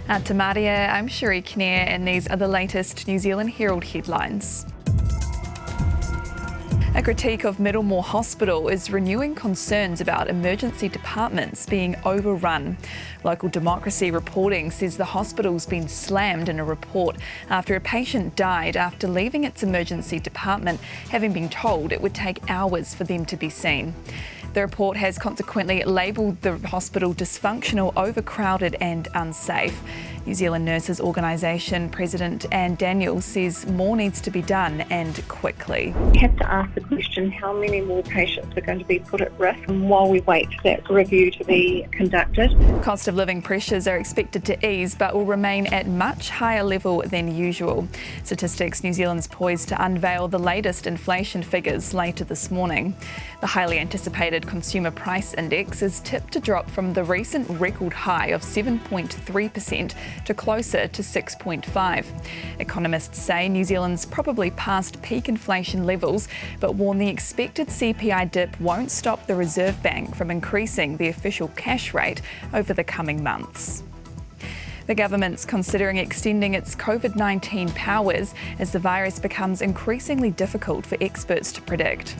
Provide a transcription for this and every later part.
Te Maria, I'm Sheree Kinnear, and these are the latest New Zealand Herald headlines. A critique of Middlemore Hospital is renewing concerns about emergency departments being overrun. Local Democracy reporting says the hospital's been slammed in a report after a patient died after leaving its emergency department, having been told it would take hours for them to be seen. The report has consequently labelled the hospital dysfunctional, overcrowded and unsafe. New Zealand Nurses Organisation President Anne Daniel says more needs to be done and quickly. We have to ask the question, how many more patients are going to be put at risk while we wait for that review to be conducted? Cost of living pressures are expected to ease but will remain at much higher level than usual. Statistics New Zealand's poised to unveil the latest inflation figures later this morning. The highly anticipated Consumer Price Index is tipped to drop from the recent record high of 7.3% to closer to 6.5%. Economists say New Zealand's probably past peak inflation levels, but warn the expected CPI dip won't stop the Reserve Bank from increasing the official cash rate over the coming months. The government's considering extending its Covid-19 powers as the virus becomes increasingly difficult for experts to predict.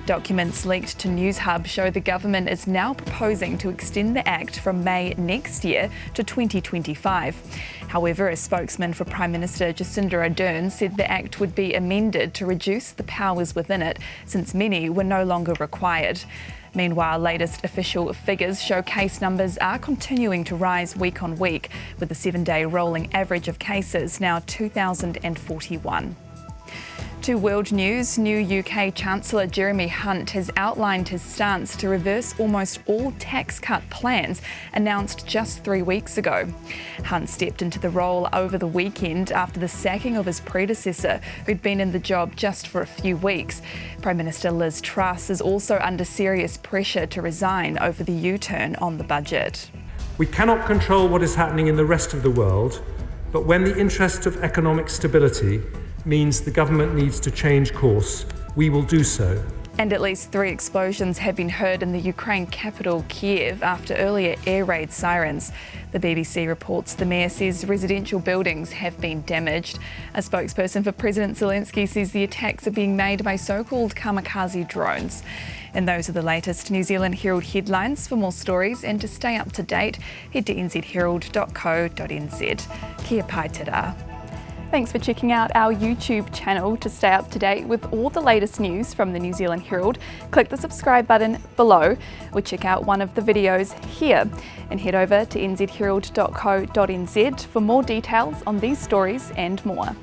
Documents leaked to Newshub show the government is now proposing to extend the Act from May next year to 2025. However, a spokesman for Prime Minister Jacinda Ardern said the Act would be amended to reduce the powers within it, since many were no longer required. Meanwhile, latest official figures show case numbers are continuing to rise week on week, with the 7-day rolling average of cases now 2,041. To world news, new UK Chancellor Jeremy Hunt has outlined his stance to reverse almost all tax cut plans announced just 3 weeks ago. Hunt stepped into the role over the weekend after the sacking of his predecessor, who'd been in the job just for a few weeks. Prime Minister Liz Truss is also under serious pressure to resign over the U-turn on the budget. We cannot control what is happening in the rest of the world, but when the interest of economic stability means the government needs to change course, we will do so. And at least 3 explosions have been heard in the Ukraine capital, KIEV, after earlier air raid sirens. The BBC reports the mayor says residential buildings have been damaged. A spokesperson for President Zelensky says the attacks are being made by so-called KAMIKAZE drones. And those are the latest New Zealand Herald headlines. For more stories and to stay up to date, head to nzherald.co.nz. Kia pai te rā. Thanks for checking out our YouTube channel. To stay up to date with all the latest news from the New Zealand Herald, click the subscribe button below or check out one of the videos here, and head over to nzherald.co.nz for more details on these stories and more.